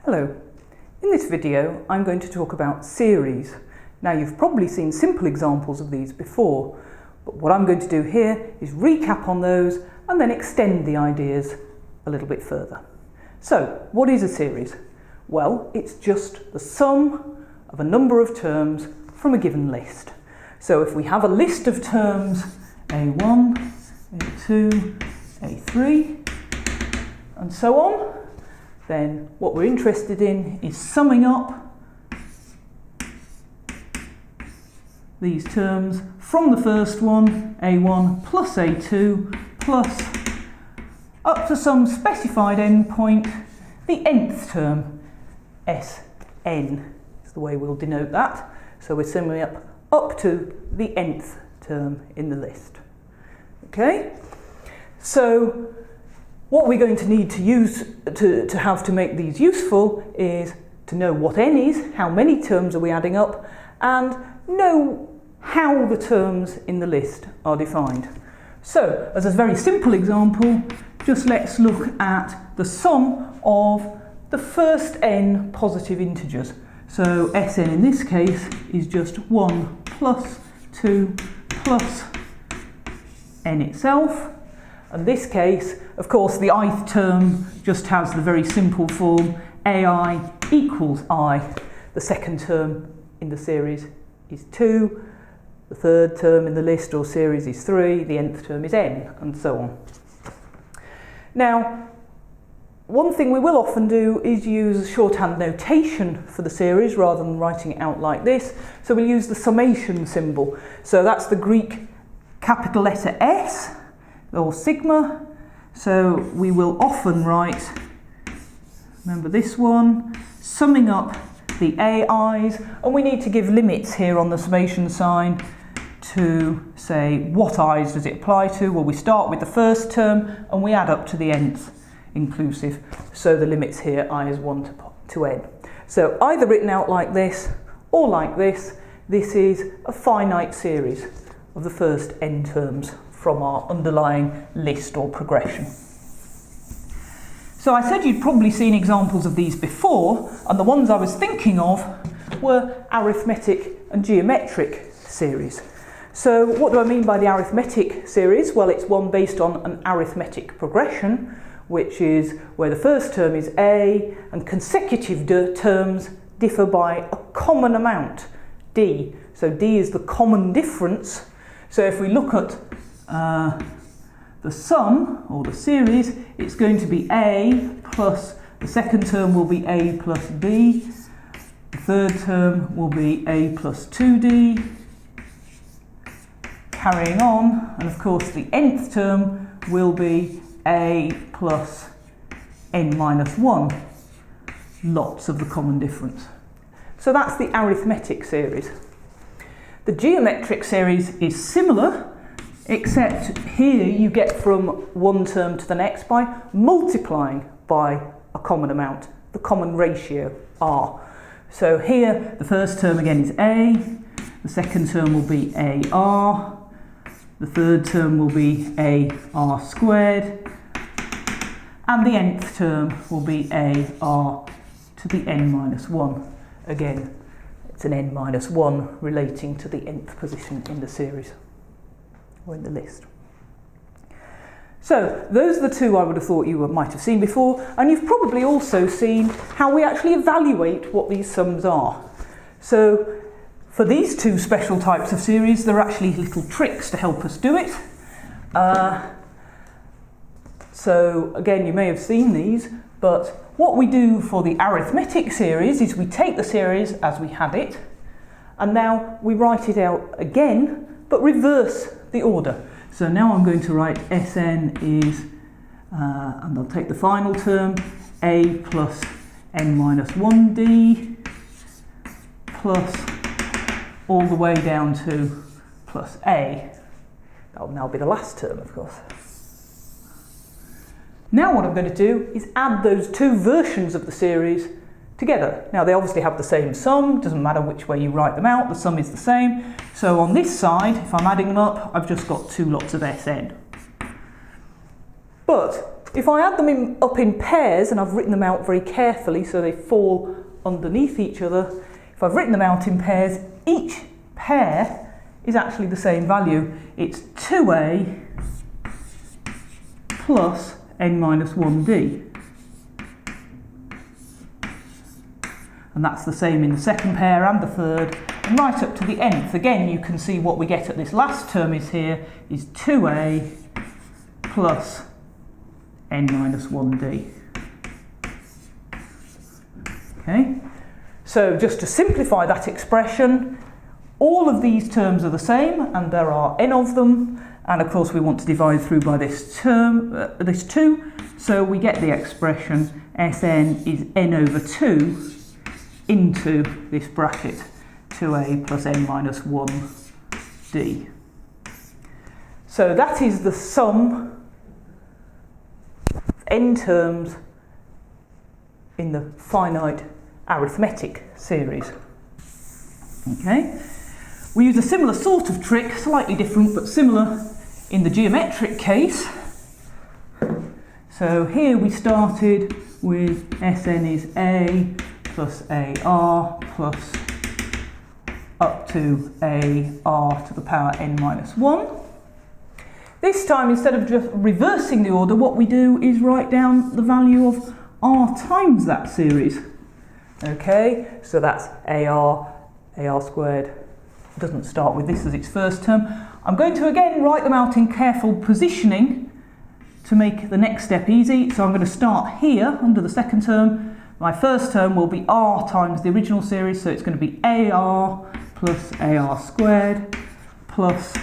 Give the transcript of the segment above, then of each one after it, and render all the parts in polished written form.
Hello. In this video I'm going to talk about series. Now you've probably seen simple examples of these before, but what I'm going to do here is recap on those and then extend the ideas a little bit further. So what is a series? Well, it's just the sum of a number of terms from a given list. So if we have a list of terms A1, A2, A3 and so on, then what we're interested in is summing up these terms from the first one, A1 plus A2 plus up to some specified endpoint, the nth term, Sn is the way we'll denote that. So we're summing up to the nth term in the list. Okay? So what we're going to need to use to make these useful is to know what n is, how many terms are we adding up, and know how the terms in the list are defined. So, as a very simple example, just let's look at the sum of the first n positive integers. So Sn in this case is just 1 plus 2 plus n itself. In this case, of course, the ith term just has the very simple form ai equals I. The second term in the series is 2, the third term in the list or series is 3, the nth term is n, and so on. Now, one thing we will often do is use shorthand notation for the series rather than writing it out like this. So we'll use the summation symbol. So that's the Greek capital letter S, or sigma. So we will often write, remember this one, summing up the AIs, and we need to give limits here on the summation sign to say what i's does it apply to. Well, we start with the first term and we add up to the nth inclusive. So the limits here I is 1 to n. So either written out like this or like this, this is a finite series of the first n terms from our underlying list or progression. So I said you'd probably seen examples of these before, and the ones I was thinking of were arithmetic and geometric series. So what do I mean by the arithmetic series? Well, it's one based on an arithmetic progression, which is where the first term is A and consecutive terms differ by a common amount, D. So D is the common difference. So if we look at the sum, or the series, it's going to be A plus, the second term will be A plus B, the third term will be A plus 2D, carrying on, and of course the nth term will be A plus n minus 1, lots of the common difference. So that's the arithmetic series. The geometric series is similar, except here you get from one term to the next by multiplying by a common amount, the common ratio R. So here the first term again is A, the second term will be AR, the third term will be AR squared, and the nth term will be AR to the n minus 1. Again, it's an n minus 1 relating to the nth position in the series or in the list. So those are the two I would have thought you might have seen before, and you've probably also seen how we actually evaluate what these sums are. So for these two special types of series, there are actually little tricks to help us do it. So again, you may have seen these, but what we do for the arithmetic series is we take the series as we had it, and now we write it out again, but reverse the order. So now I'm going to write Sn is, and I'll take the final term, A plus n minus 1D plus all the way down to plus A. That will now be the last term, of course. Now what I'm going to do is add those two versions of the series together. Now they obviously have the same sum, doesn't matter which way you write them out, the sum is the same. So on this side, if I'm adding them up, I've just got two lots of Sn. But If I add them up in pairs, and I've written them out very carefully so they fall underneath each other, if I've written them out in pairs, each pair is actually the same value. It's 2a plus n minus 1d. And that's the same in the second pair and the third, and right up to the nth. Again, you can see what we get at this last term is 2a plus n minus 1d. Okay, so just to simplify that expression, all of these terms are the same, and there are n of them, and of course we want to divide through by this term, this 2, so we get the expression Sn is n over 2 into this bracket, 2a plus n minus 1d. So that is the sum of n terms in the finite arithmetic series. Okay, we use a similar sort of trick, slightly different but similar, in the geometric case. So here we started with Sn is a plus ar plus up to ar to the power n minus 1. This time, instead of just reversing the order, what we do is write down the value of r times that series. Okay, so that's ar squared doesn't start with this as its first term. I'm going to again write them out in careful positioning to make the next step easy. So I'm going to start here under the second term. My first term will be r times the original series, so it's going to be ar plus ar squared plus,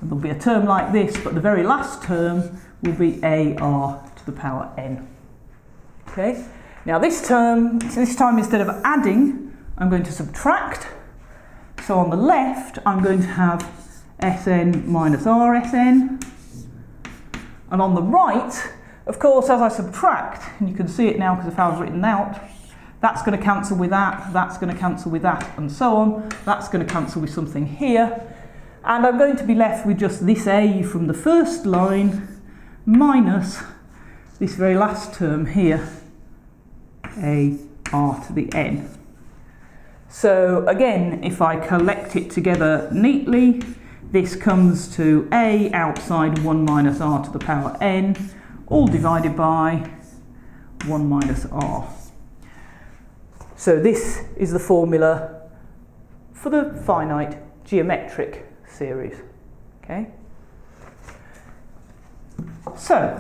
and there'll be a term like this, but the very last term will be ar to the power n. Okay, now this time instead of adding, I'm going to subtract. So on the left, I'm going to have Sn minus Rsn, and on the right, of course, as I subtract, and you can see it now because of how I've written out, that's going to cancel with that, that's going to cancel with that, and so on. That's going to cancel with something here. And I'm going to be left with just this a from the first line minus this very last term here, a r to the n. So again, if I collect it together neatly, this comes to a outside 1 minus r to the power n, all divided by 1 minus r. So this is the formula for the finite geometric series. Okay? So,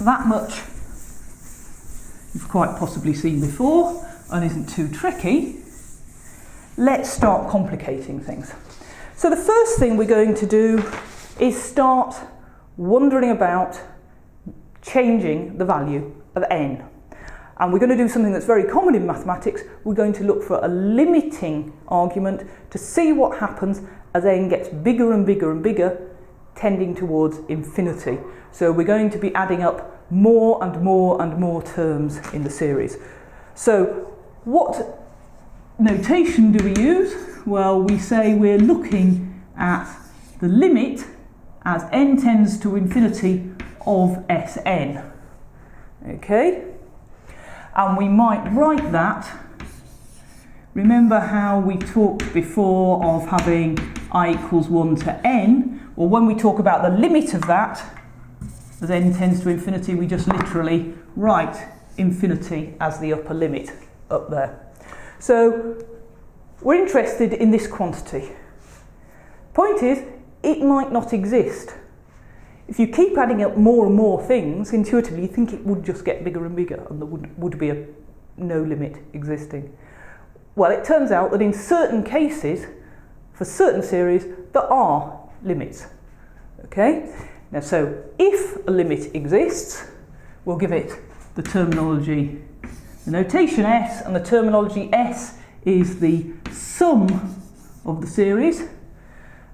that much you've quite possibly seen before and isn't too tricky. Let's start complicating things. So the first thing we're going to do is start wondering about changing the value of n. And we're going to do something that's very common in mathematics. We're going to look for a limiting argument to see what happens as n gets bigger and bigger and bigger, tending towards infinity. So we're going to be adding up more and more and more terms in the series. So what notation do we use? Well, we say we're looking at the limit as n tends to infinity of Sn. Okay? And we might write that, remember how we talked before of having I equals 1 to n? Well, when we talk about the limit of that, as n tends to infinity, we just literally write infinity as the upper limit up there. So we're interested in this quantity. Point is, it might not exist. If you keep adding up more and more things, intuitively you think it would just get bigger and bigger and there would be a no limit existing. Well, it turns out that in certain cases, for certain series, there are limits. Okay? Now, so if a limit exists, we'll give it the terminology, the notation S, and the terminology S is the sum of the series.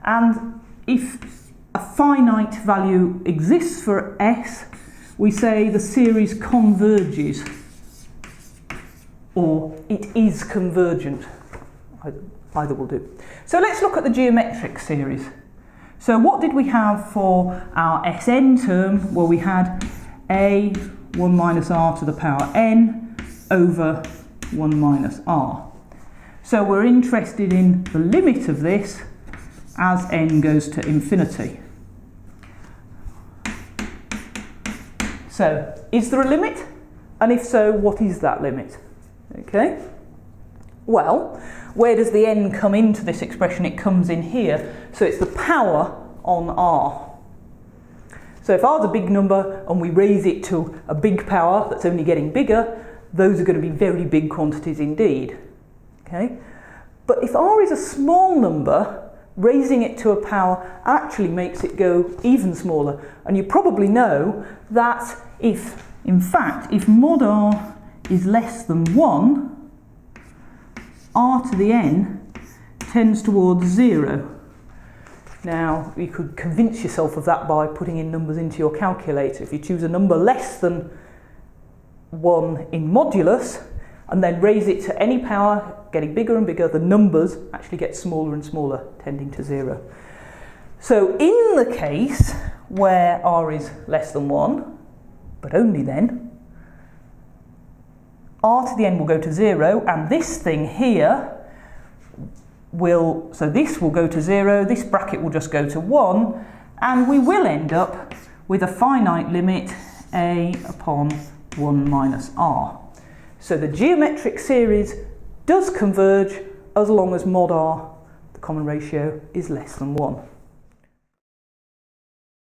And if a finite value exists for S, we say the series converges, or it is convergent. Either will do. So let's look at the geometric series. So what did we have for our Sn term? Well, we had a 1 minus r to the power n over 1 minus r. So we're interested in the limit of this as n goes to infinity. So, is there a limit? And if so, what is that limit? Okay. Well, where does the n come into this expression? It comes in here. So it's the power on r. So if r is a big number and we raise it to a big power that's only getting bigger, those are going to be very big quantities indeed. Okay? But if r is a small number, raising it to a power actually makes it go even smaller. And you probably know that if mod r is less than 1, r to the n tends towards 0. Now, you could convince yourself of that by putting in numbers into your calculator. If you choose a number less than 1 in modulus, and then raise it to any power, getting bigger and bigger, the numbers actually get smaller and smaller, tending to 0. So in the case where r is less than 1, but only then, r to the n will go to 0, and this thing here so this will go to 0, this bracket will just go to 1, and we will end up with a finite limit a upon 1 minus r. So the geometric series does converge as long as mod r, the common ratio, is less than 1.